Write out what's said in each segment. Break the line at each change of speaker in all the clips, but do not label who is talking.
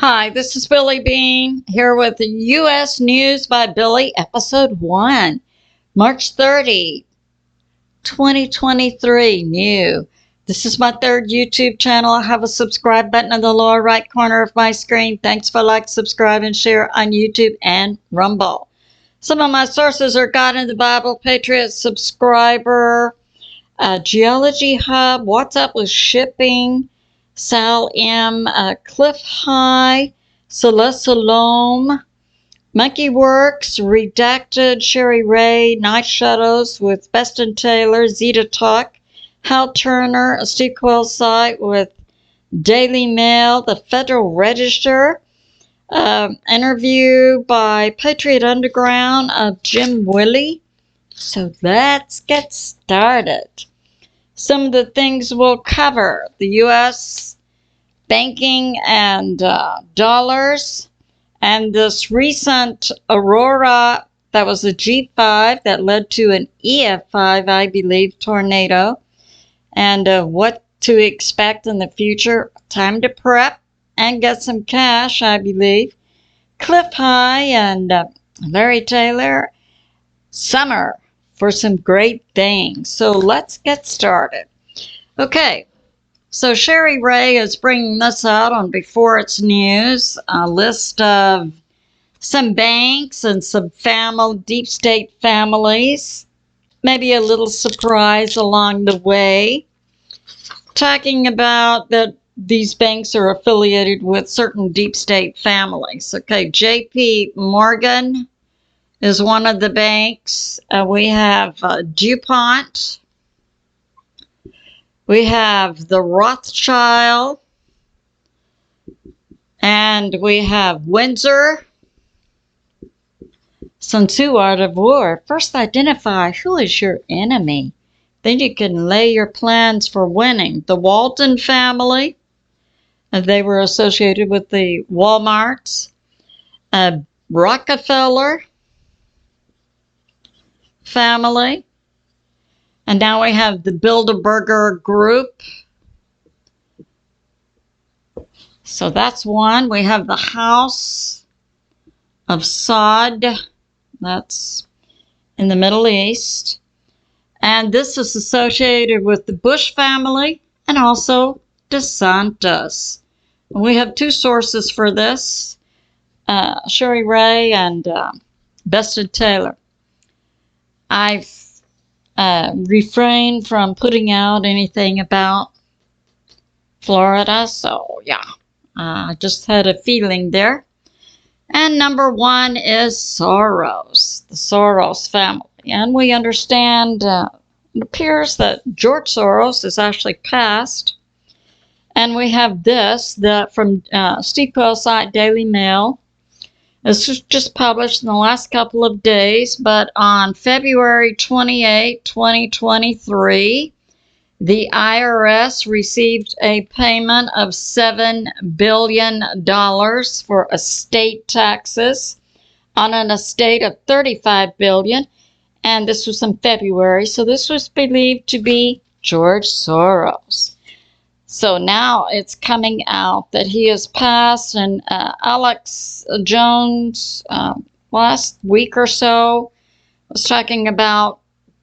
Hi, this is Billie Beene here with the U.S. News by Billie, Episode 1, March 30, 2023, new. This is my third YouTube channel. I have a subscribe button in the lower right corner of my screen. Thanks for like, subscribe, and share on YouTube and Rumble. Some of my sources are God in the Bible, Patriot, Subscriber, Geology Hub, What's Up with Shipping, Sal M, Clif High, Solum, Monkey Werx, Redacted, ShariRaye, Night Shadows with Beston Taylor, Zeta Talk, Hal Turner, a Steve Quayle site with Daily Mail, the Federal Register, interview by Patriot Underground of Jim Willie. So let's get started. Some of the things we'll cover: the U.S. banking and dollars, and this recent Aurora that was a G5 that led to an EF5, I believe, tornado, and what to expect in the future. Time to prep and get some cash, I believe. Clif High and Larry Taylor, summer for some great things. So let's get started. Okay, so ShariRaye is bringing this out on Beforeitsnews, a list of some banks and some deep state families, maybe a little surprise along the way, talking about that these banks are affiliated with certain deep state families. Okay, JP Morgan is one of the banks. We have DuPont. We have the Rothschild. And we have Windsor. Sun Tzu, Art of War. First identify who is your enemy. Then you can lay your plans for winning. The Walton family. They were associated with the Walmarts. Rockefeller family. And now we have the Bilderberger Group. So that's one. We have the House of Saud. That's in the Middle East. And this is associated with the Bush family and also DeSantis. We have two sources for this, ShariRaye and Beston Taylor. I've refrained from putting out anything about Florida, so yeah, I just had a feeling there. And number one is Soros, the Soros family. And we understand, it appears that George Soros is actually passed. And we have this from Steve Quayle site Daily Mail. This was just published in the last couple of days, but on February 28, 2023, the IRS received a payment of $7 billion for estate taxes on an estate of $35 billion, and this was in February, so this was believed to be George Soros. So now it's coming out that he has passed, and Alex Jones last week or so was talking about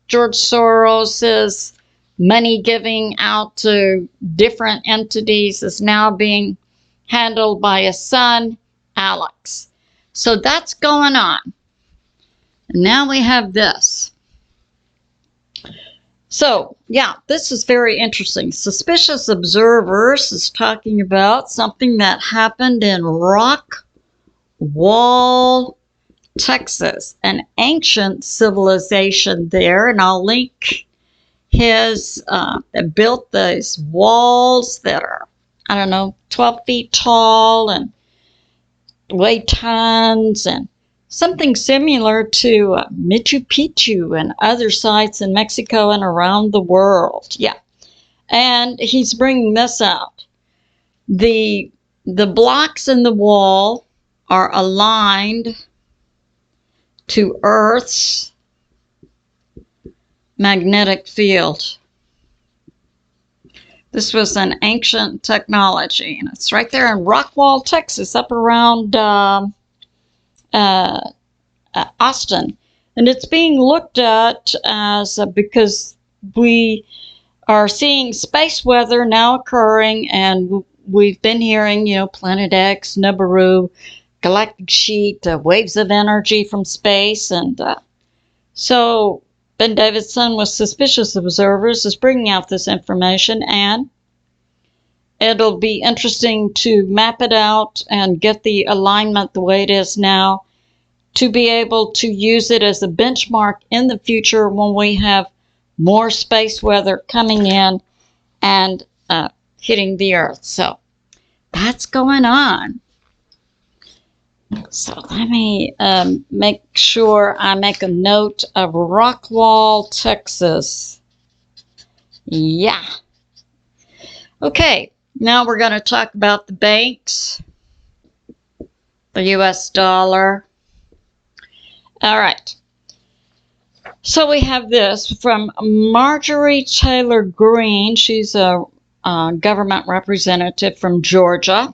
George Soros's money giving out to different entities is now being handled by his son, Alex. So that's going on. And now we have this. So, yeah, this is very interesting. Suspicious Observers is talking about something that happened in Rockwall, Texas, an ancient civilization there, and I'll link his, built these walls that are, 12 feet tall and weigh tons, and something similar to Machu Picchu and other sites in Mexico and around the world. Yeah. And he's bringing this out. The blocks in the wall are aligned to Earth's magnetic field. This was an ancient technology, and it's right there in Rockwall, Texas, up around Austin. And it's being looked at as because we are seeing space weather now occurring, and we've been hearing, you know, Planet X, Nibiru, galactic sheet, waves of energy from space, and so Ben Davidson, with Suspicious Observers, is bringing out this information, and it'll be interesting to map it out and get the alignment the way it is now to be able to use it as a benchmark in the future when we have more space weather coming in and hitting the Earth. So that's going on. So let me make sure I make a note of Rockwall, Texas. Yeah. Okay, now we're going to talk about the banks, the US dollar. All right. So we have this from Marjorie Taylor Greene. She's a government representative from Georgia.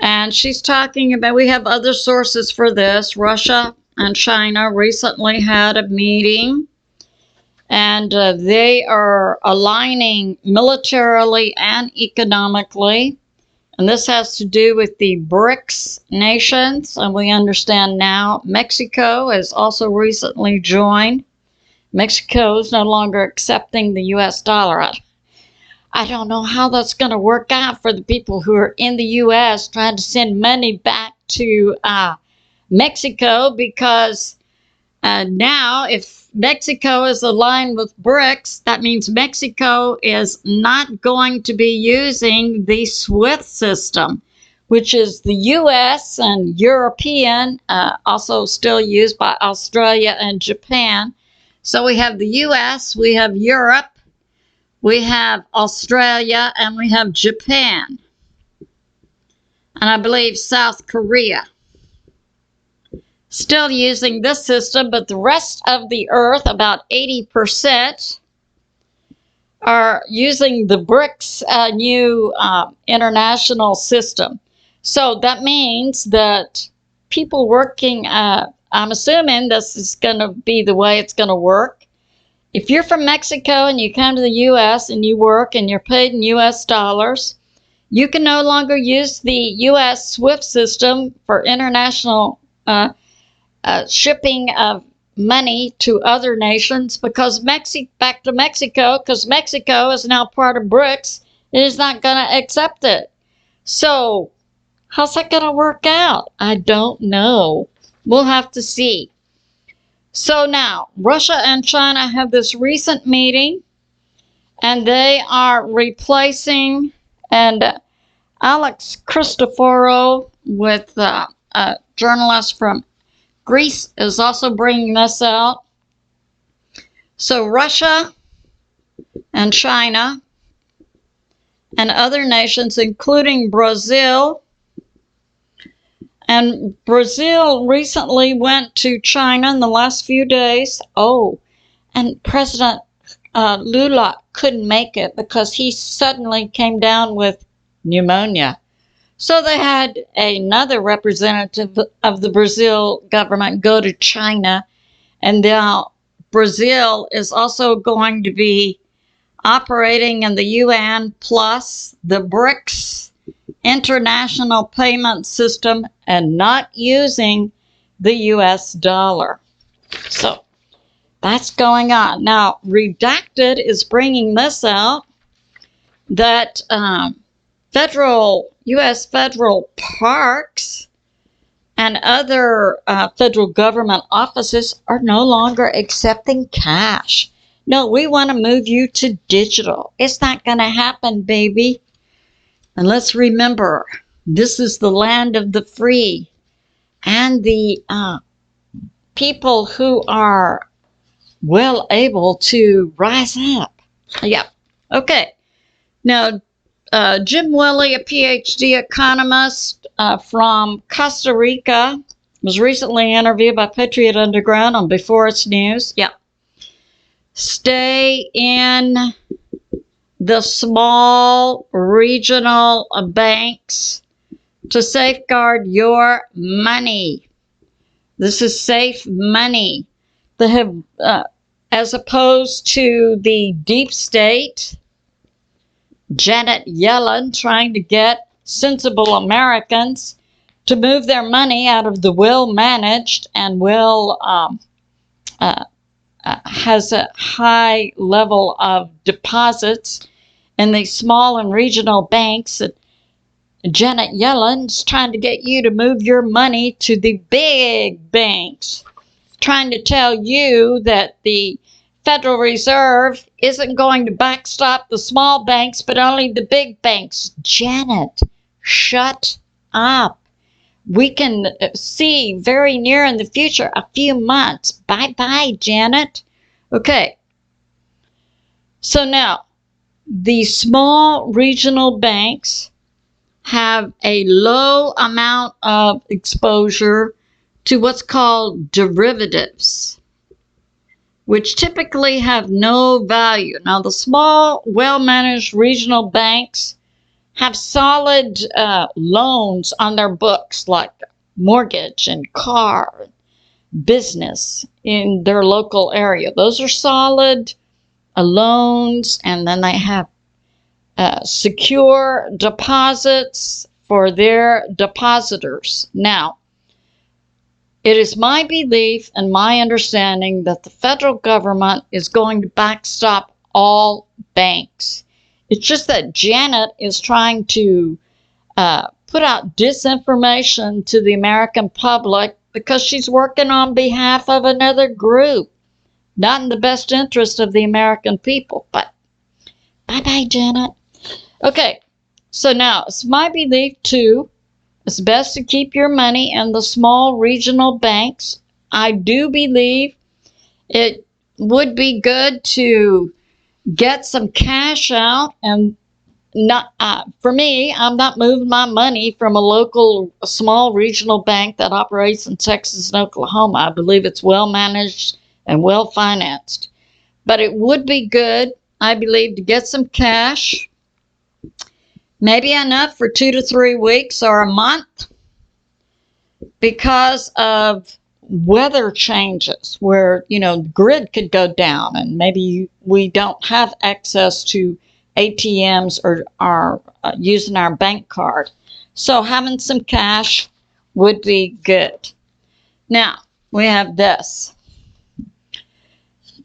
And she's talking about, we have other sources for this. Russia and China recently had a meeting, and they are aligning militarily and economically. And this has to do with the BRICS nations. And we understand now Mexico has also recently joined. Mexico is no longer accepting the US dollar. I don't know how that's going to work out for the people who are in the U.S. trying to send money back to Mexico, because now if Mexico is aligned with BRICS, that means Mexico is not going to be using the SWIFT system, which is the U.S. and European, also still used by Australia and Japan. So we have the U.S., we have Europe, we have Australia, and we have Japan. And I believe South Korea. Still using this system, but the rest of the earth, about 80%, are using the BRICS new international system. So that means that people working, I'm assuming this is going to be the way it's going to work. If you're from Mexico and you come to the U.S. and you work and you're paid in U.S. dollars, you can no longer use the U.S. SWIFT system for international shipping of money to other nations, because back to Mexico, because Mexico is now part of BRICS, it is not going to accept it. So how's that going to work out? I don't know. We'll have to see. So now, Russia and China have this recent meeting, and they are replacing, and Alex Christoforou, with a journalist from Greece, is also bringing this out. So Russia and China and other nations, including Brazil, and Brazil recently went to China in the last few days. Oh, and President Lula couldn't make it because he suddenly came down with pneumonia. So they had another representative of the Brazil government go to China. And now Brazil is also going to be operating in the UN plus the BRICS international payment system and not using the US dollar. So that's going on. Now, Redacted is bringing this out, that U.S. federal parks and other federal government offices are no longer accepting cash. No, we want to move you to digital. It's not going to happen, baby. And let's remember, this is the land of the free and the people who are well able to rise up. Yeah. Okay. Now, Jim Willie, a PhD economist from Costa Rica, was recently interviewed by Patriot Underground on Beforeitsnews. Yeah. Stay in the small regional banks to safeguard your money. This is safe money. They have, as opposed to the deep state, Janet Yellen trying to get sensible Americans to move their money out of the well-managed and has a high level of deposits in these small and regional banks. Janet Yellen's trying to get you to move your money to the big banks, trying to tell you that the Federal Reserve isn't going to backstop the small banks, but only the big banks. Janet, shut up. We can see very near in the future, a few months. Bye-bye, Janet. Okay. So now, the small regional banks have a low amount of exposure to what's called derivatives, which typically have no value. Now, the small, well-managed regional banks have solid loans on their books, like mortgage and car, business in their local area. Those are solid loans, and then they have secure deposits for their depositors. Now, it is my belief and my understanding that the federal government is going to backstop all banks. It's just that Janet is trying to put out disinformation to the American public because she's working on behalf of another group, not in the best interest of the American people. But bye-bye, Janet. Okay, so now it's my belief, too, it's best to keep your money in the small regional banks. I do believe it would be good to get some cash out, and not for me, I'm not moving my money from a small regional bank that operates in Texas and Oklahoma. I believe it's well managed and well financed. But it would be good, I believe, to get some cash, maybe enough for 2 to 3 weeks or a month, because of weather changes where, the grid could go down and maybe we don't have access to ATMs or are using our bank card. So having some cash would be good. Now, we have this.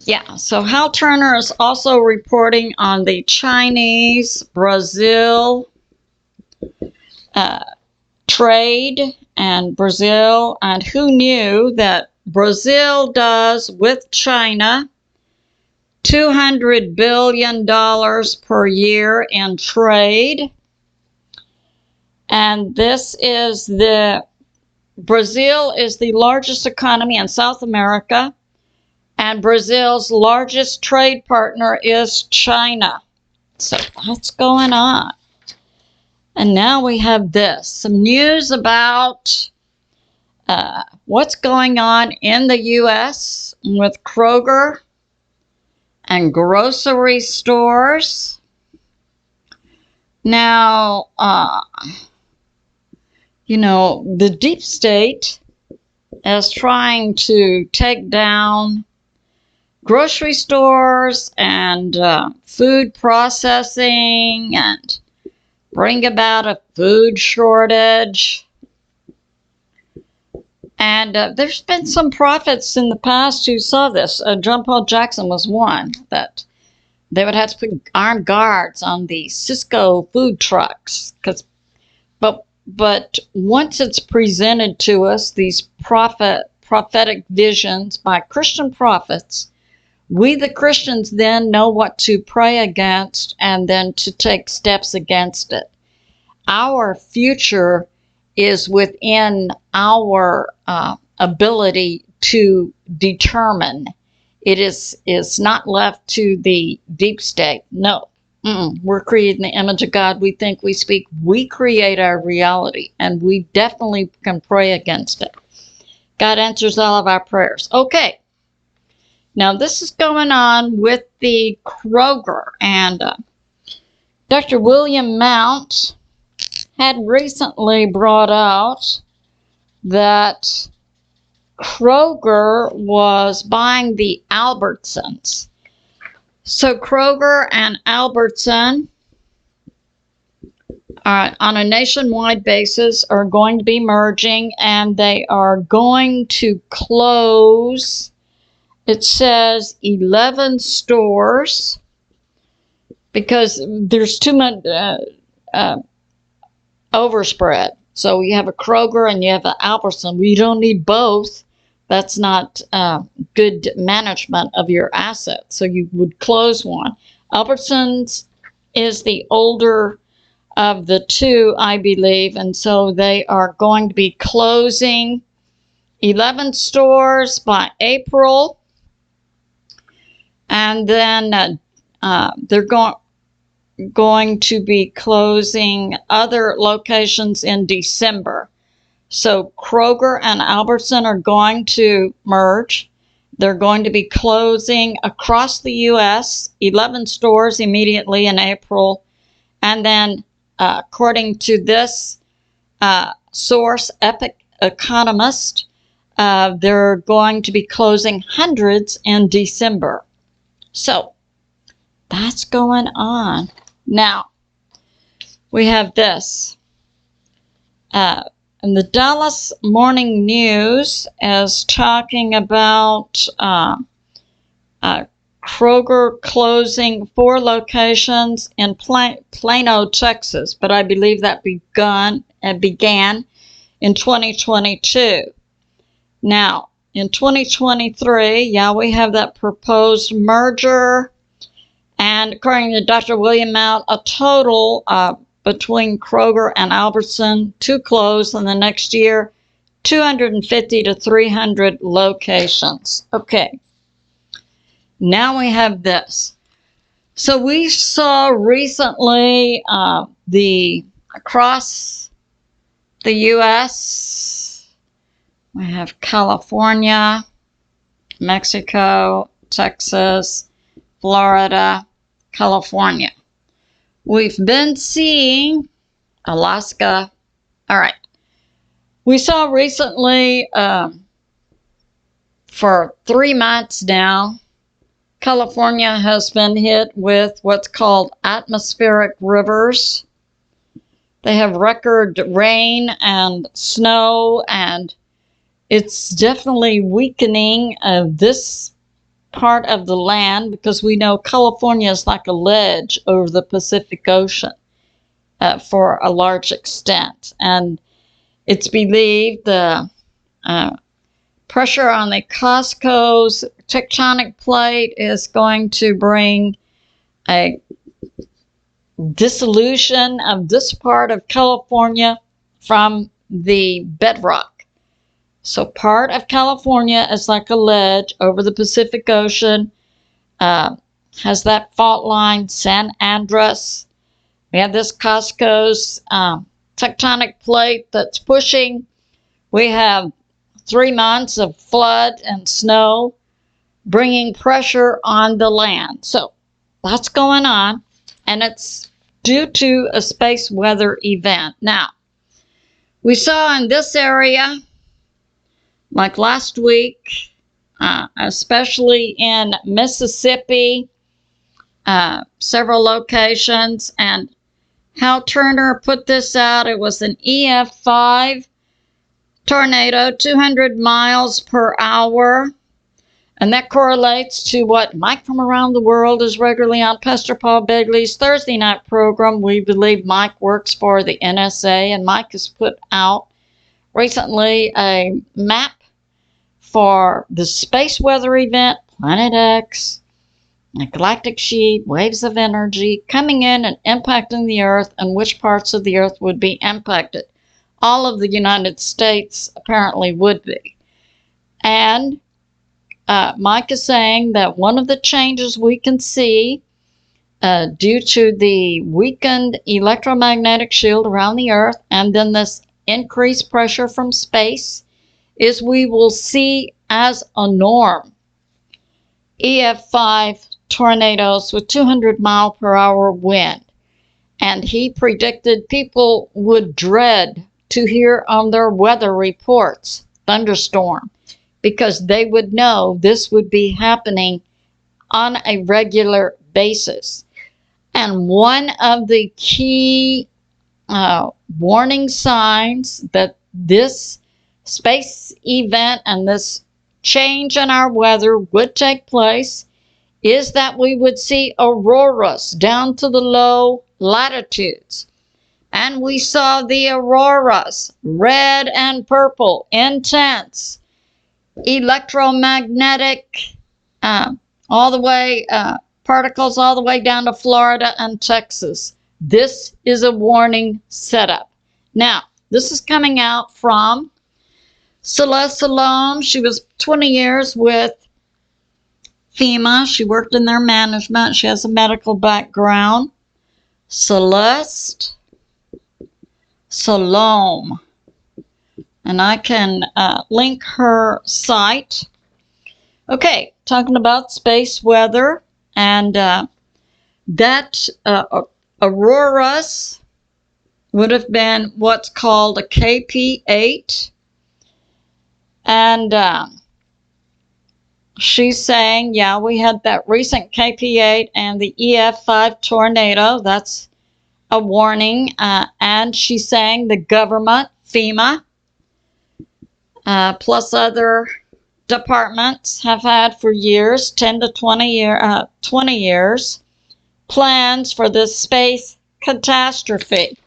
Yeah, so Hal Turner is also reporting on the Chinese-Brazil trade, and Brazil, and who knew that Brazil does with China $200 billion per year in trade. And Brazil is the largest economy in South America, and Brazil's largest trade partner is China. So what's going on? And now we have this, some news about what's going on in the U.S. with Kroger and grocery stores. Now, the deep state is trying to take down grocery stores and food processing and bring about a food shortage. And there's been some prophets in the past who saw this. John Paul Jackson was one, that they would have to put armed guards on the Cisco food trucks. But once it's presented to us, these prophetic visions by Christian prophets, we, the Christians, then know what to pray against and then to take steps against it. Our future is within our ability to determine. It is not left to the deep state. No. We're created in the image of God. We think, we speak. We create our reality, and we definitely can pray against it. God answers all of our prayers. Okay. Now, this is going on with the Kroger, and Dr. William Mount had recently brought out that Kroger was buying the Albertsons. So Kroger and Albertson on a nationwide basis are going to be merging, and they are going to close, it says 11 stores, because there's too much overspread. So you have a Kroger and you have an Albertson. We don't need both. That's not good management of your assets. So you would close one. Albertsons is the older of the two, I believe, and so they are going to be closing 11 stores by April, and then they're going to be closing other locations in December. So Kroger and Albertson are going to merge. They're going to be closing across the U.S. 11 stores immediately in April, and then according to this source, Economist, they're going to be closing hundreds in December. So that's going on. Now, we have this. And the Dallas Morning News is talking about Kroger closing 4 locations in Plano, Texas, but I believe that began in 2022. Now, in 2023, we have that proposed merger, and according to Dr. William Mount, a total between Kroger and Albertson to close in the next year, 250 to 300 locations. Okay. Now we have this. So we saw recently across the U.S., we have California, Mexico, Texas, Florida, California. We've been seeing Alaska. All right. We saw recently for 3 months now, California has been hit with what's called atmospheric rivers. They have record rain and snow, and it's definitely weakening this part of the land, because we know California is like a ledge over the Pacific Ocean for a large extent. And it's believed the pressure on the Costco's tectonic plate is going to bring a dissolution of this part of California from the bedrock. So part of California is like a ledge over the Pacific Ocean, has that fault line, San Andreas. We have this Costco's tectonic plate that's pushing. We have 3 months of flood and snow bringing pressure on the land. So that's going on, and it's due to a space weather event. Now, we saw in this area, like last week, especially in Mississippi, several locations, and Hal Turner put this out. It was an EF5 tornado, 200 miles per hour, and that correlates to what Mike from Around the World is regularly on Pastor Paul Begley's Thursday night program. We believe Mike works for the NSA, and Mike has put out recently a map for the space weather event, Planet X, a galactic sheet, waves of energy coming in and impacting the Earth, and which parts of the Earth would be impacted. All of the United States apparently would be. And Mike is saying that one of the changes we can see due to the weakened electromagnetic shield around the Earth, and then this increased pressure from space, is we will see as a norm EF5 tornadoes with 200 mile per hour wind. And he predicted people would dread to hear on their weather reports thunderstorm, because they would know this would be happening on a regular basis. And one of the key warning signs that this space event and this change in our weather would take place is that we would see auroras down to the low latitudes. And we saw the auroras, red and purple, intense, electromagnetic, all the way, particles all the way down to Florida and Texas. This is a warning setup. Now, this is coming out from Solum. She was 20 years with FEMA. She worked in their management. She has a medical background. Solum. And I can link her site. Okay, talking about space weather, and that auroras would have been what's called a KP8. And she's saying, yeah, we had that recent KP8 and the EF5 tornado. That's a warning. And she's saying the government, FEMA, plus other departments have had for years, 10 to 20 years, plans for this space catastrophe.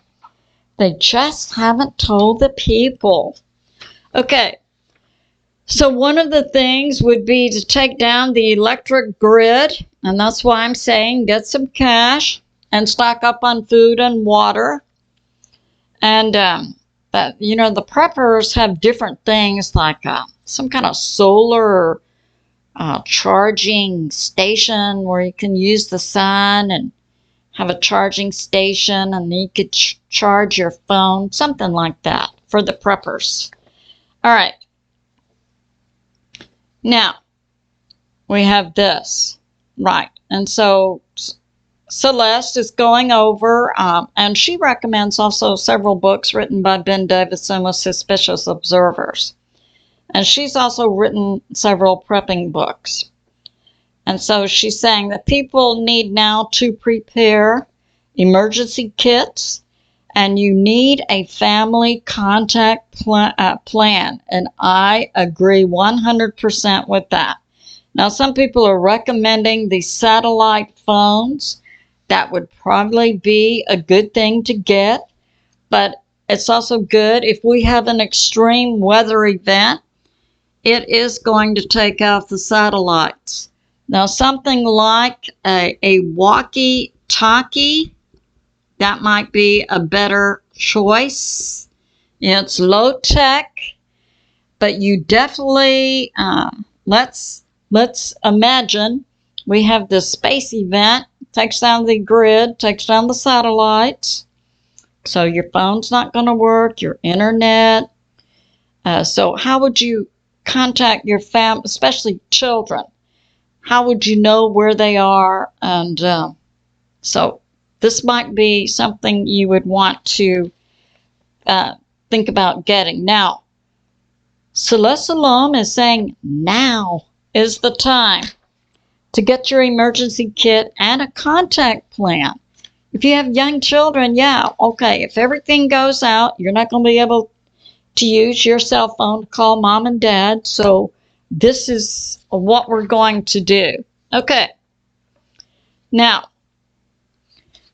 They just haven't told the people. Okay. So one of the things would be to take down the electric grid, and that's why I'm saying get some cash and stock up on food and water. And that, you know, the preppers have different things like some kind of solar charging station where you can use the sun and have a charging station, and you could charge your phone, something like that for the preppers. All right. Now, we have this, right, and so Celeste is going over, and she recommends also several books written by Ben Davidson with Suspicious Observers, and she's also written several prepping books, and so she's saying that people need now to prepare emergency kits, and you need a family contact plan, and I agree 100% with that. Now, some people are recommending the satellite phones. That would probably be a good thing to get, but it's also good if we have an extreme weather event, it is going to take out the satellites. Now, something like a walkie-talkie, that might be a better choice. It's low tech, but you definitely, let's imagine we have this space event, takes down the grid, takes down the satellites. So your phone's not going to work, your internet. So how would you contact your family, especially children? How would you know where they are? And so this might be something you would want to think about getting. Now, Solum is saying now is the time to get your emergency kit and a contact plan. If you have young children, yeah, okay, if everything goes out, you're not going to be able to use your cell phone to call mom and dad, so this is what we're going to do. Okay. Now,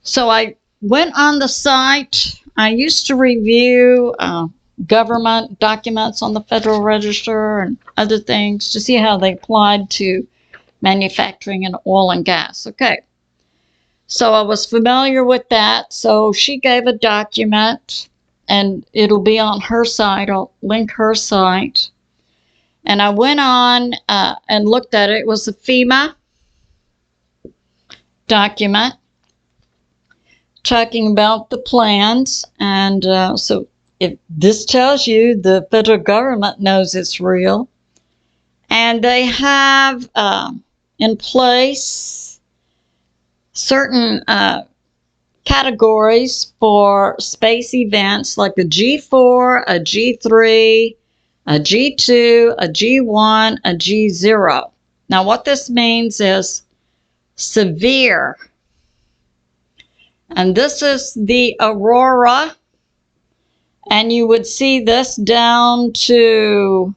so I went on the site. I used to review government documents on the Federal Register and other things to see how they applied to manufacturing and oil and gas. Okay. So I was familiar with that. So she gave a document, and it'll be on her site. I'll link her site. And I went on and looked at it. It was a FEMA document talking about the plans. And so if this tells you the federal government knows it's real. And they have in place certain categories for space events like a G4, a G3, a G2, a G1, a G0. Now what this means is severe. And this is the aurora. And you would see this down to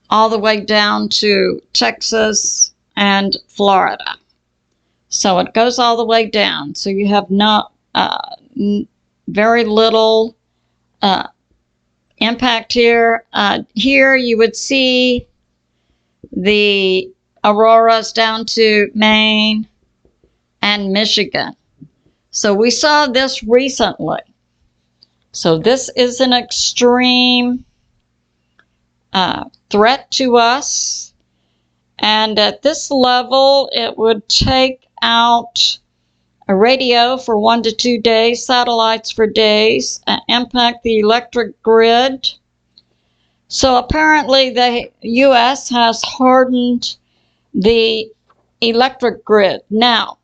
all the way down to Texas and Florida. So it goes all the way down. So you have not very little impact here. Here you would see the auroras down to Maine and Michigan. So we saw this recently. So this is an extreme threat to us. And at this level, it would take out a radio for 1 to 2 days, satellites for days, impact the electric grid. So apparently the U.S. has hardened the electric grid. Now,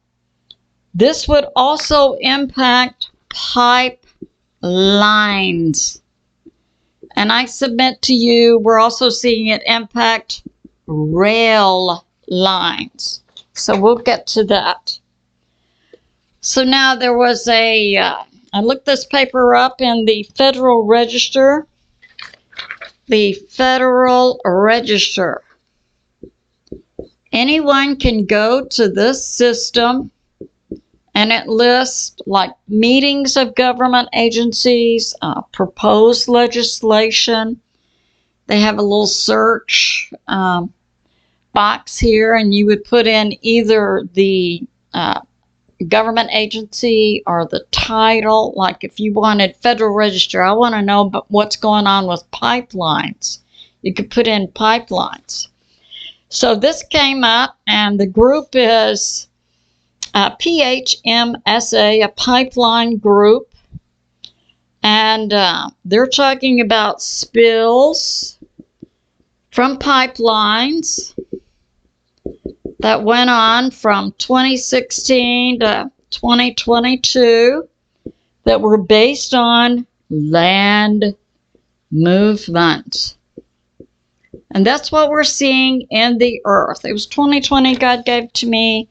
this would also impact pipelines. And I submit to you, we're also seeing it impact rail lines. So we'll get to that. So now there was I looked this paper up in the Federal Register. The Federal Register. Anyone can go to this system and it lists like meetings of government agencies, proposed legislation. They have a little search box here, and you would put in either the government agency or the title. Like if you wanted Federal Register, I want to know about what's going on with pipelines. You could put in pipelines. So this came up, and the group is PHMSA, a pipeline group, and they're talking about spills from pipelines that went on from 2016 to 2022 that were based on land movement. And that's what we're seeing in the earth. It was 2020 God gave to me.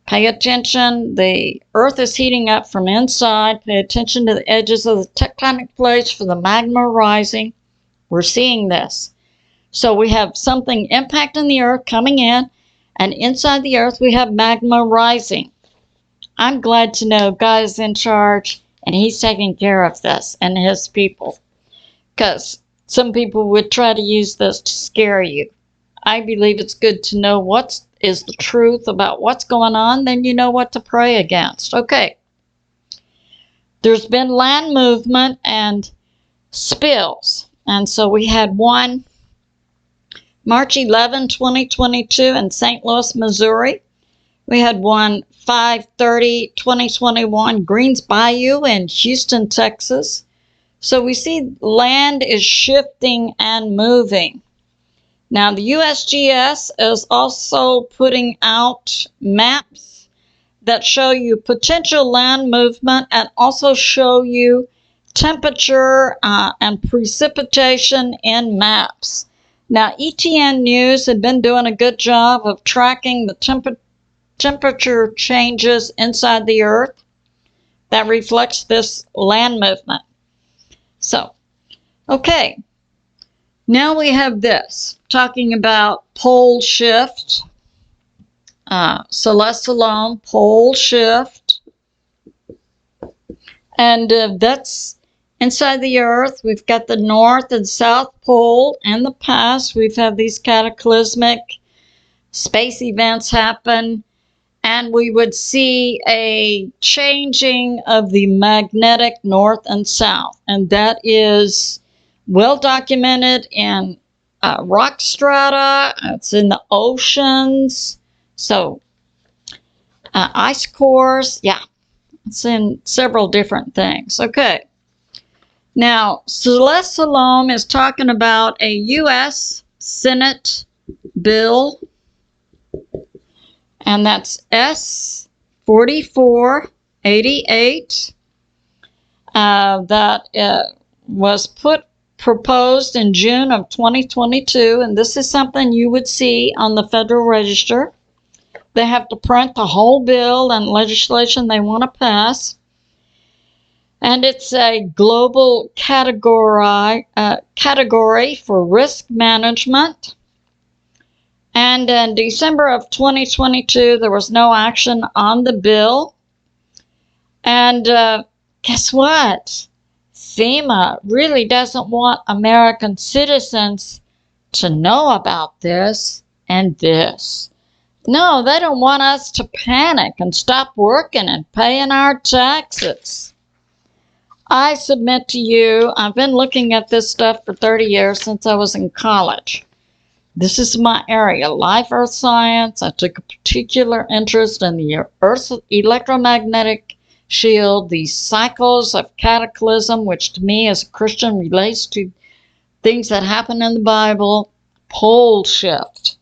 Pay attention. The earth is heating up from inside. Pay attention to the edges of the tectonic plates for the magma rising. We're seeing this. So we have something impacting the earth coming in, and inside the earth we have magma rising. I'm glad to know God is in charge and he's taking care of this and his people. Because some people would try to use this to scare you. I believe it's good to know what is the truth about what's going on, then you know what to pray against. Okay. There's been land movement and spills. And so we had one March 11, 2022 in St. Louis, Missouri. We had one 5/30/2021 Greens Bayou in Houston, Texas. So we see land is shifting and moving. Now the USGS is also putting out maps that show you potential land movement and also show you temperature and precipitation in maps. Now ETN News had been doing a good job of tracking the temperature changes inside the earth that reflects this land movement. So, okay, now we have this, talking about pole shift, celestial pole shift, and that's inside the earth. We've got the North and South Pole. In the past, we've had these cataclysmic space events happen, and we would see a changing of the magnetic north and south. And that is well documented in rock strata. It's in the oceans. So ice cores, yeah, it's in several different things. Okay. Now, Solum is talking about a U.S. Senate bill and that's S4488. That was proposed in June of 2022, and this is something you would see on the Federal Register. They have to print the whole bill and legislation they want to pass. And it's a global category for risk management. And in December of 2022, there was no action on the bill. And guess what? FEMA really doesn't want American citizens to know about this and this. No, they don't want us to panic and stop working and paying our taxes. I submit to you, I've been looking at this stuff for 30 years since I was in college. This is my area, life earth science. I took a particular interest in the Earth's electromagnetic shield, the cycles of cataclysm, which to me as a Christian relates to things that happen in the Bible, pole shift.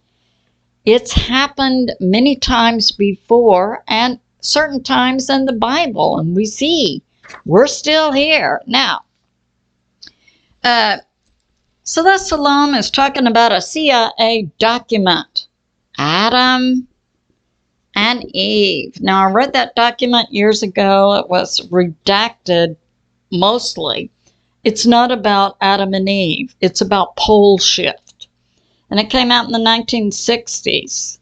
It's happened many times before and certain times in the Bible, and we see we're still here. Now, so that Solum is talking about a CIA document, Adam and Eve. Now, I read that document years ago. It was redacted mostly. It's not about Adam and Eve. It's about pole shift. And it came out in the 1960s.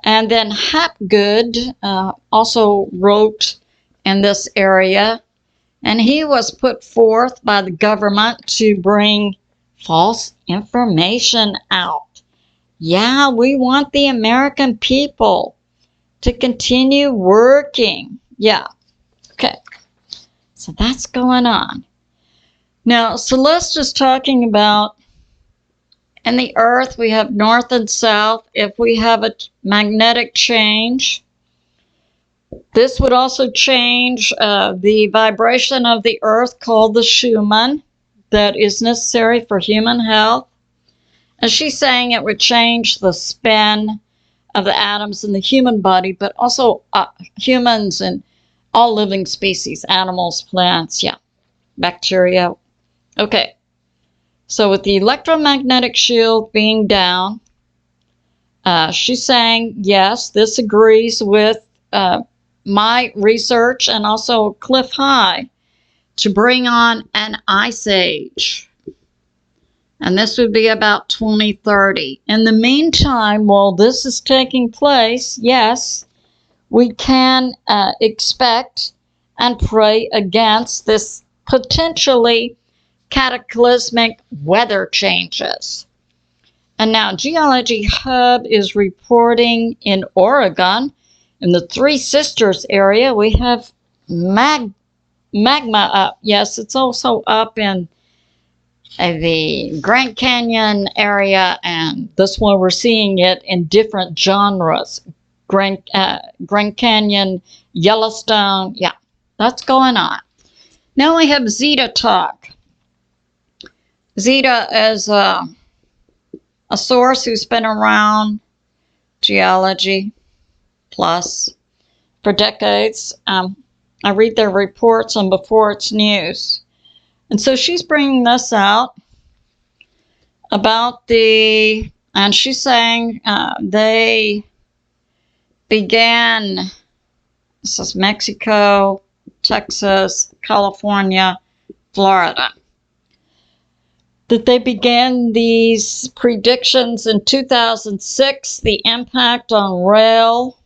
And then Hapgood also wrote in this area, and he was put forth by the government to bring false information out. Yeah, we want the American people to continue working. Yeah, okay. So that's going on. Now, Celeste is talking about in the Earth, we have north and south. If we have a magnetic change, this would also change the vibration of the Earth, called the Schumann, that is necessary for human health. And she's saying it would change the spin of the atoms in the human body, but also humans and all living species, animals, plants, yeah, bacteria. Okay, so with the electromagnetic shield being down, she's saying, yes, this agrees with my research and also Clif High to bring on an ice age. And this would be about 2030. In the meantime, while this is taking place, yes, we can expect and pray against this potentially cataclysmic weather changes. And now Geology Hub is reporting in Oregon, in the Three Sisters area, we have magma up. Yes, it's also up in the Grand Canyon area, and this one we're seeing it in different genres. Grand Canyon, Yellowstone, yeah, that's going on. Now we have Zeta talk. Zeta is a source who's been around geology plus for decades. I read their reports on Beforeitsnews. And so she's bringing this out about and she's saying they began, this is Mexico, Texas, California, Florida, that they began these predictions in 2006, the impact on rail,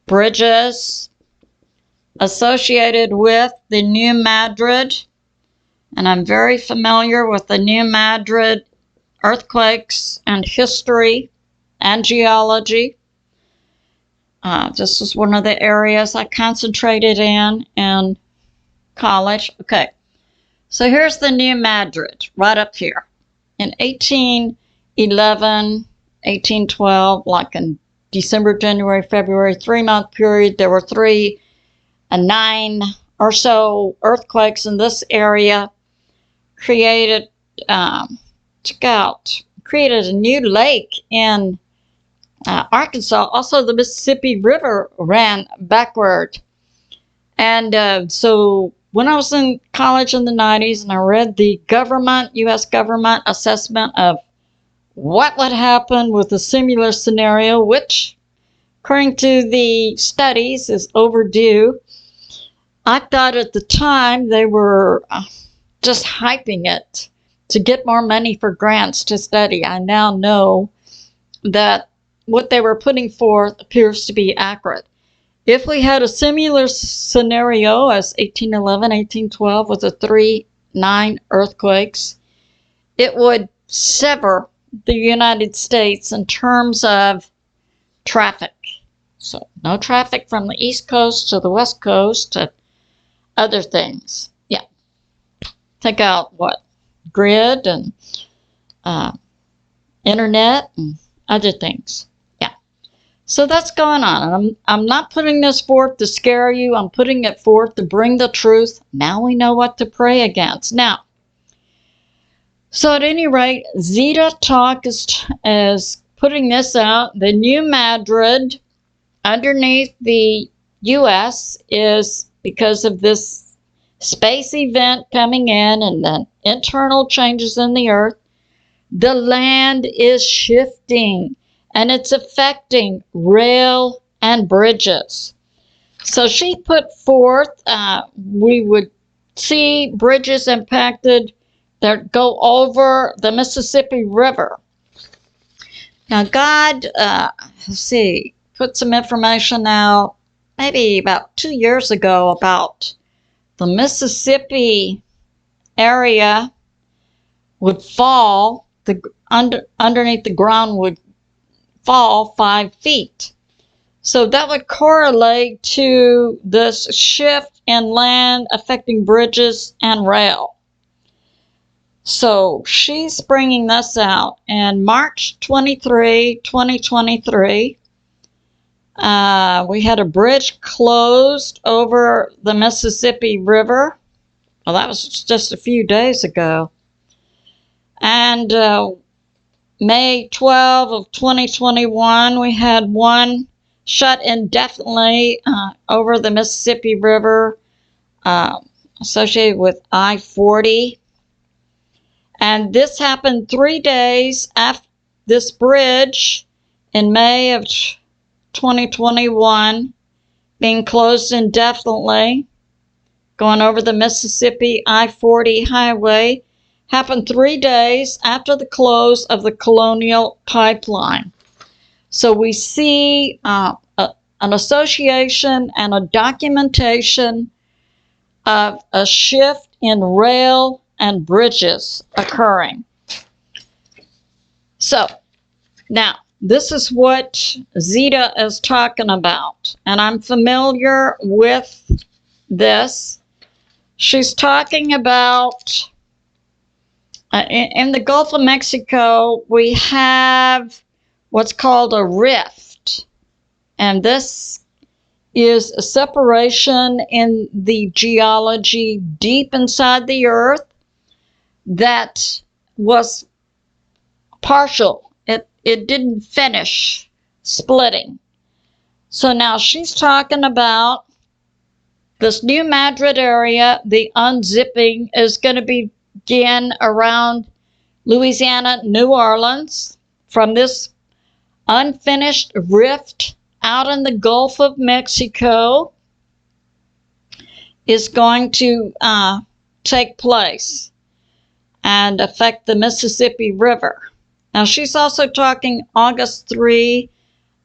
bridges associated with the New Madrid. And I'm very familiar with the New Madrid earthquakes and history and geology. This was one of the areas I concentrated in college. Okay, so here's the New Madrid right up here. In 1811, 1812, like in December, January, February, 3-month period, there were 9 or so earthquakes in this area, created a new lake in Arkansas. Also, the Mississippi River ran backward. And so when I was in college in the 90s and I read the U.S. government assessment of what would happen with a similar scenario, which, according to the studies, is overdue, I thought at the time they were just hyping it to get more money for grants to study. I now know that what they were putting forth appears to be accurate. If we had a similar scenario as 1811, 1812 with the 3.9 earthquakes, it would sever the United States in terms of traffic. So no traffic from the East Coast to the West Coast to other things. Yeah. Take out what? Grid and internet and other things. Yeah. So that's going on. I'm not putting this forth to scare you. I'm putting it forth to bring the truth. Now we know what to pray against. Now, so at any rate, Zeta Talk is putting this out. The New Madrid underneath the U.S. is because of this space event coming in and the internal changes in the earth. The land is shifting and it's affecting rail and bridges. So she put forth, we would see bridges impacted that go over the Mississippi River. Now God, let's see, put some information out maybe about 2 years ago about the Mississippi area would fall, underneath the ground would fall 5 feet. So that would correlate to this shift in land affecting bridges and rail. So she's bringing this out. And March 23, 2023, we had a bridge closed over the Mississippi River. Well, that was just a few days ago. And May 12 of 2021, we had one shut indefinitely over the Mississippi River associated with I-40. And this happened 3 days after this bridge in May of 2021 being closed indefinitely, going over the Mississippi I-40 highway, happened 3 days after the close of the Colonial Pipeline. So we see an association and a documentation of a shift in rail and bridges occurring. So now this is what Zeta is talking about, and I'm familiar with this. She's talking about in the Gulf of Mexico, we have what's called a rift, and this is a separation in the geology deep inside the earth that was partial. It didn't finish splitting. So now she's talking about this New Madrid area. The unzipping is going to begin around Louisiana, New Orleans, from this unfinished rift out in the Gulf of Mexico is going to take place and affect the Mississippi River. Now, she's also talking August 3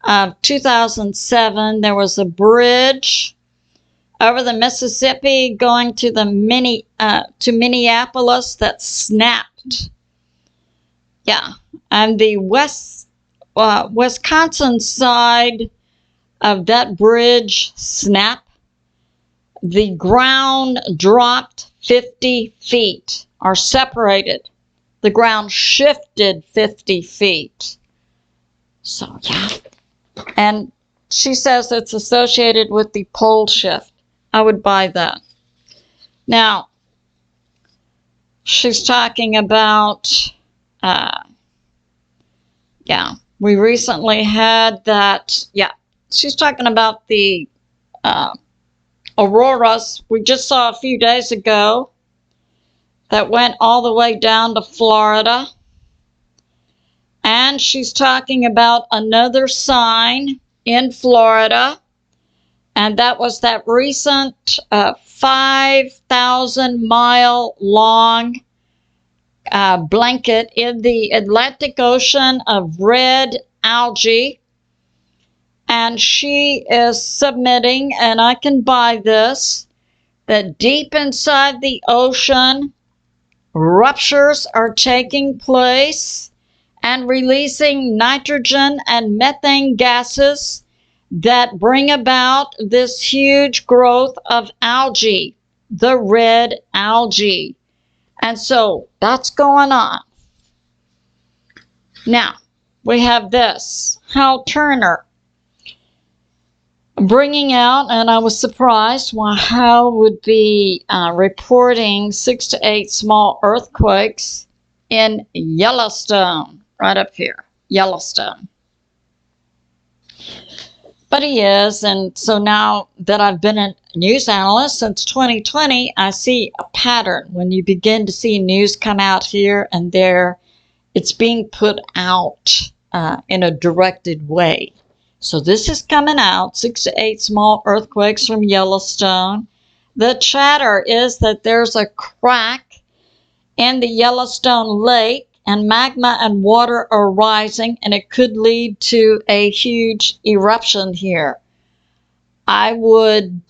of 2007. There was a bridge over the Mississippi going to to Minneapolis that snapped. Yeah, and the Wisconsin side of that bridge snapped. The ground dropped 50 feet, or separated. The ground shifted 50 feet. So, yeah. And she says it's associated with the pole shift. I would buy that. Now, she's talking about, We recently had that, yeah, she's talking about the auroras we just saw a few days ago that went all the way down to Florida. And she's talking about another sign in Florida, and that was that recent 5,000-mile long blanket in the Atlantic Ocean of red algae. And she is submitting, and I can buy this, that deep inside the ocean, ruptures are taking place and releasing nitrogen and methane gases that bring about this huge growth of algae, the red algae. And so that's going on. Now, we have this, Hal Turner bringing out, and I was surprised why Hal would be reporting 6 to 8 small earthquakes in Yellowstone, right up here, Yellowstone. But he is, and so now that I've been a news analyst since 2020, I see a pattern. When you begin to see news come out here and there, it's being put out in a directed way. So this is coming out, 6 to 8 small earthquakes from Yellowstone. The chatter is that there's a crack in the Yellowstone Lake, and magma and water are rising, and it could lead to a huge eruption here. I would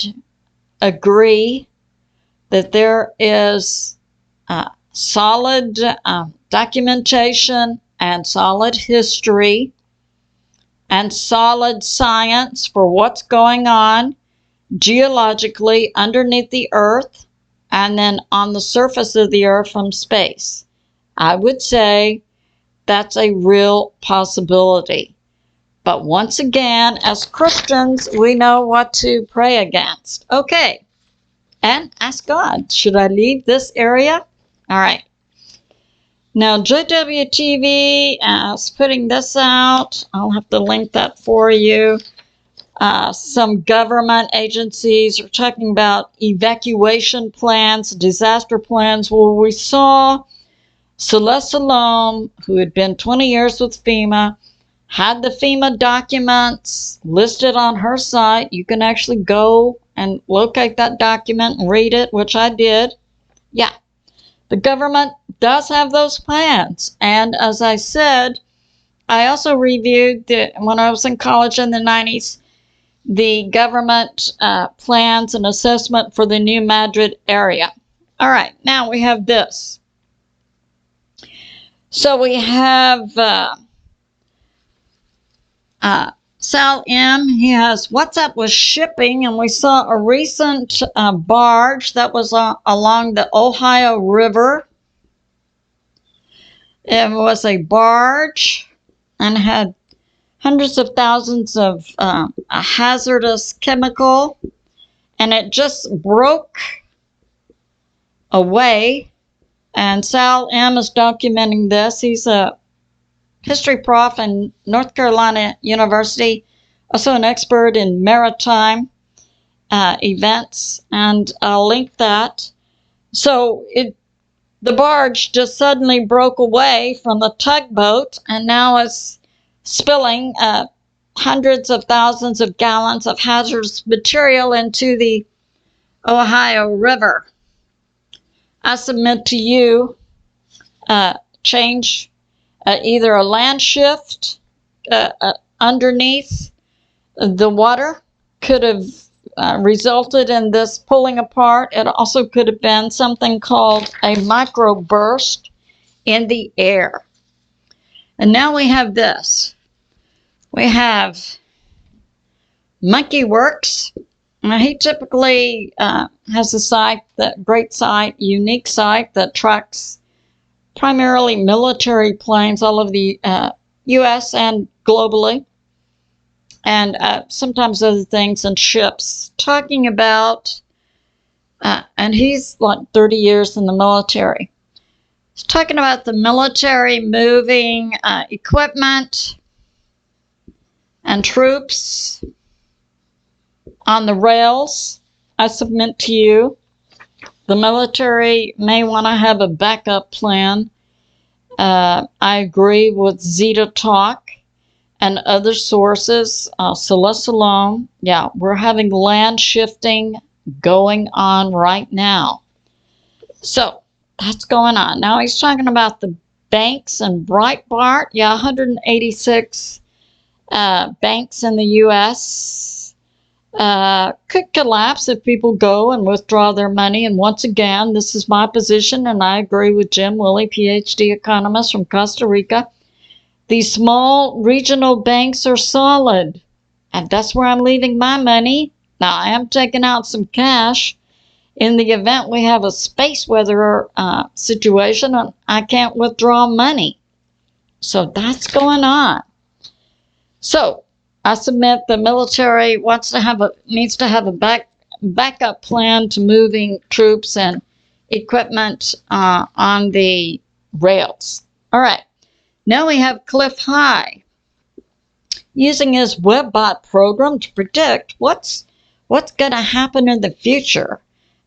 agree that there is solid documentation and solid history and solid science for what's going on geologically underneath the earth and then on the surface of the earth from space. I would say that's a real possibility. But once again, as Christians, we know what to pray against. Okay, and ask God, should I leave this area? All right. Now, JWTV is putting this out. I'll have to link that for you. Some government agencies are talking about evacuation plans, disaster plans. Well, we saw Solum, who had been 20 years with FEMA, had the FEMA documents listed on her site. You can actually go and locate that document and read it, which I did. Yeah, the government does have those plans. And as I said, I also reviewed, when I was in college in the 90s, the government plans and assessment for the New Madrid area. All right, now we have this. So we have Sal M. He has what's up with shipping, and we saw a recent barge that was along the Ohio River. It was a barge and had hundreds of thousands of a hazardous chemical, and it just broke away. And Sal M. is documenting this. He's a history prof in North Carolina University, also an expert in maritime events, and I'll link that. So the barge just suddenly broke away from the tugboat, and now is spilling hundreds of thousands of gallons of hazardous material into the Ohio River. I submit to you change either a land shift underneath the water could have resulted in this pulling apart. It also could have been something called a microburst in the air. And now we have this. We have Monkey Werx. He typically has a site, that great site, unique site that tracks primarily military planes all over the U.S. and globally, and sometimes other things and ships. Talking about, and he's like 30 years in the military. He's talking about the military moving equipment and troops on the rails. I submit to you, the military may want to have a backup plan. I agree with Zeta talk and other sources. Solum, yeah, we're having land shifting going on right now. So that's going on. Now he's talking about the banks and Breitbart. Yeah, 186 banks in the U.S. Could collapse if people go and withdraw their money. And once again, this is my position, and I agree with Jim Willie, PhD economist from Costa Rica. These small regional banks are solid, and that's where I'm leaving my money. Now, I am taking out some cash in the event we have a space weather situation and I can't withdraw money. So that's going on. So I submit the military needs to have a backup plan to moving troops and equipment on the rails. All right. Now we have Clif using his WebBot program to predict what's going to happen in the future.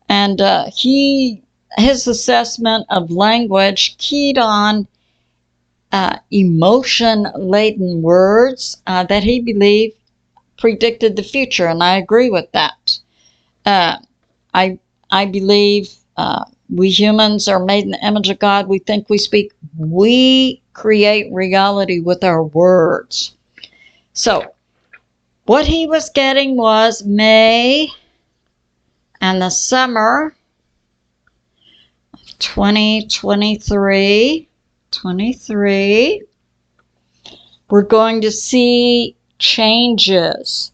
And his assessment of language keyed on emotion-laden words that he believed predicted the future, and I agree with that. I believe we humans are made in the image of God. We think, we speak, we create reality with our words. So what he was getting was May and the summer of 2023, we're going to see changes.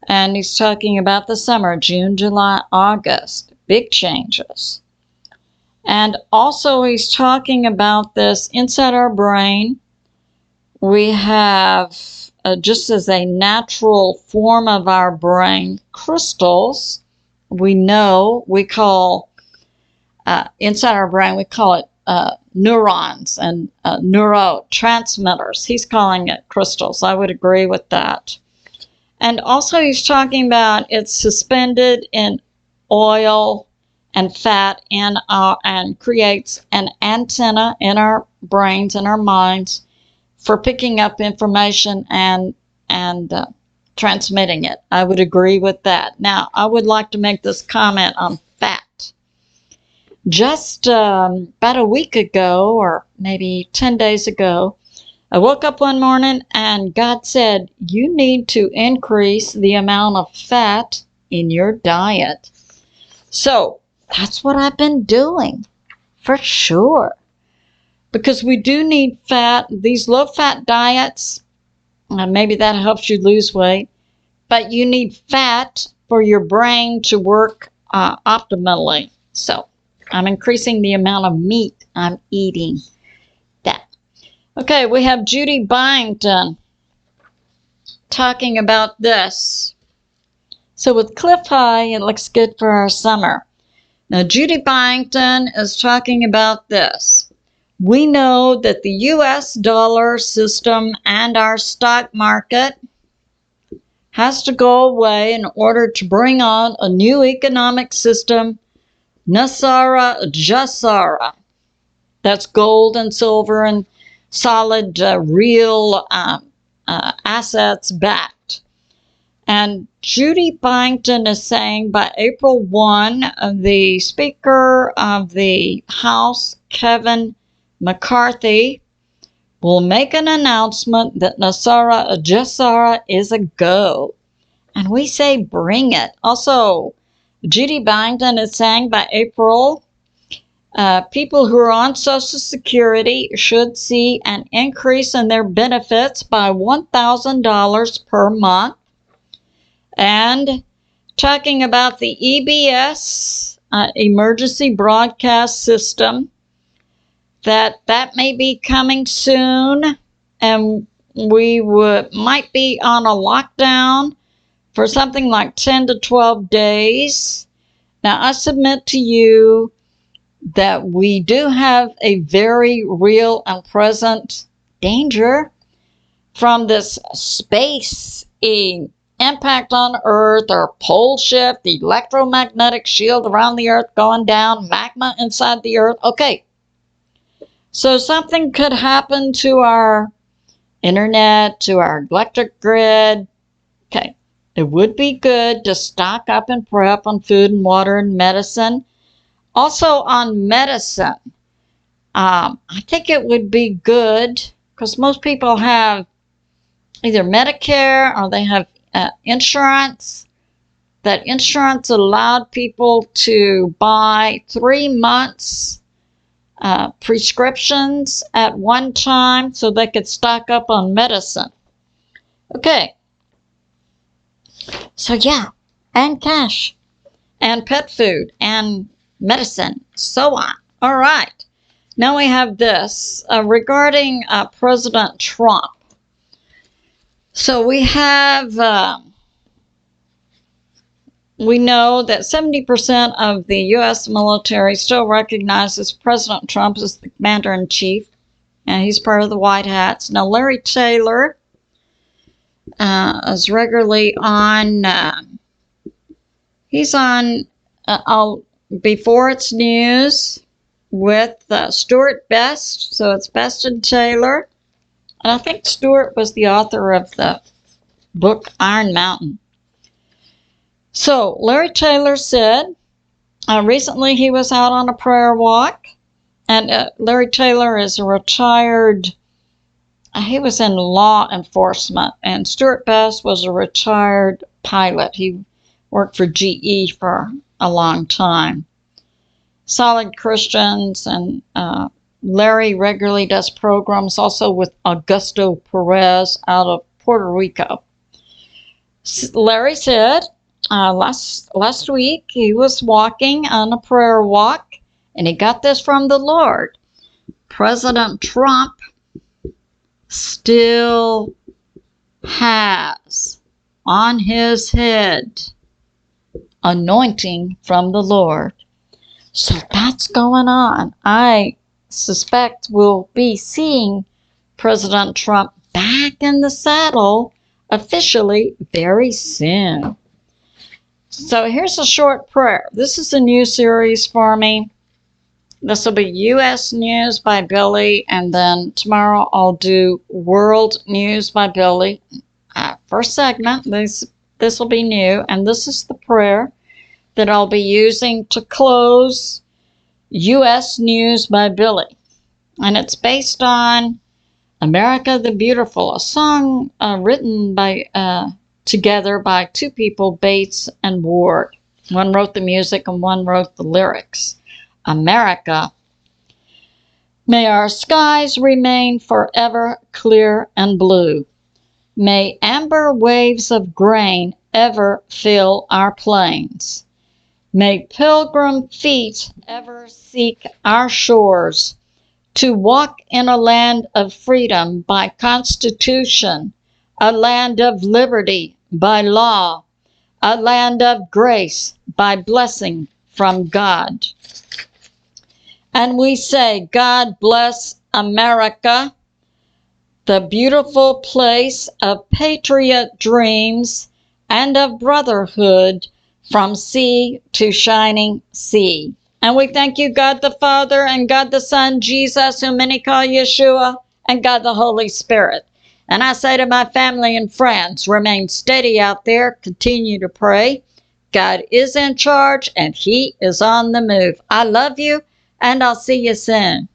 And he's talking about the summer, June, July, August, big changes. And also he's talking about this inside our brain. We have, just as a natural form of our brain, crystals. We call, inside our brain, we call it neurons and neurotransmitters. He's calling it crystals. I would agree with that. And also he's talking about it's suspended in oil and fat and creates an antenna in our brains and our minds for picking up information and transmitting it. I would agree with that. Now, I would like to make this comment on fat. Just about a week ago, or maybe 10 days ago, I woke up one morning and God said, you need to increase the amount of fat in your diet. So that's what I've been doing, for sure. Because we do need fat. These low-fat diets, maybe that helps you lose weight, but you need fat for your brain to work optimally. So I'm increasing the amount of meat I'm eating. That. Okay, we have Judy Byington talking about this. So with Clif High, it looks good for our summer. Now, Judy Byington is talking about this. We know that the U.S. dollar system and our stock market has to go away in order to bring on a new economic system, Nasara Jasara. That's gold and silver and solid, real assets backed. And Judy Byington is saying by April 1, the Speaker of the House, Kevin McCarthy, will make an announcement that Nasara Jasara is a go. And we say bring it. Also, Judy Byington is saying by April, people who are on Social Security should see an increase in their benefits by $1,000 per month. And talking about the EBS, Emergency Broadcast System, that may be coming soon, and we might be on a lockdown for something like 10 to 12 days. Now, I submit to you that we do have a very real and present danger from this space impact on Earth, or pole shift, the electromagnetic shield around the Earth going down, magma inside the Earth. Okay, so something could happen to our internet, to our electric grid. Okay, it would be good to stock up and prep on food and water and medicine. Also on medicine, I think it would be good, because most people have either Medicare or they have insurance. That insurance allowed people to buy 3 months prescriptions at one time so they could stock up on medicine. Okay. So yeah, and cash, and pet food, and medicine, so on. All right. Now we have this regarding President Trump. So we have, we know that 70% of the U.S. military still recognizes President Trump as the commander-in-chief, and he's part of the White Hats. Now, Larry Taylor is regularly on, he's on Beforeitsnews with Stuart Best, so it's Best and Taylor. And I think Stuart was the author of the book Iron Mountain. So Larry Taylor said recently he was out on a prayer walk, and Larry Taylor is a retired, he was in law enforcement, and Stuart Best was a retired pilot. He worked for GE for a long time. Solid Christians, and Larry regularly does programs also with Augusto Perez out of Puerto Rico. Larry said last week he was walking on a prayer walk, and he got this from the Lord. President Trump still has on his head anointing from the Lord. So that's going on. I suspect we'll be seeing President Trump back in the saddle officially very soon. So here's a short prayer. This is a new series for me. This will be U.S. News by Billie, and then tomorrow I'll do World News by Billie. First segment, this will be new, and this is the prayer that I'll be using to close U.S. News by Billie. And it's based on America the Beautiful, a song written by together by two people, Bates and Ward. One wrote the music and one wrote the lyrics. America, may our skies remain forever clear and blue. May amber waves of grain ever fill our plains. May pilgrim feet ever seek our shores, to walk in a land of freedom by constitution, a land of liberty by law, a land of grace by blessing from God. And we say, God bless America, the beautiful place of patriot dreams and of brotherhood from sea to shining sea. And we thank you, God the Father, and God the Son, Jesus, whom many call Yeshua, and God the Holy Spirit. And I say to my family and friends, remain steady out there, continue to pray. God is in charge, and He is on the move. I love you, and I'll see you soon.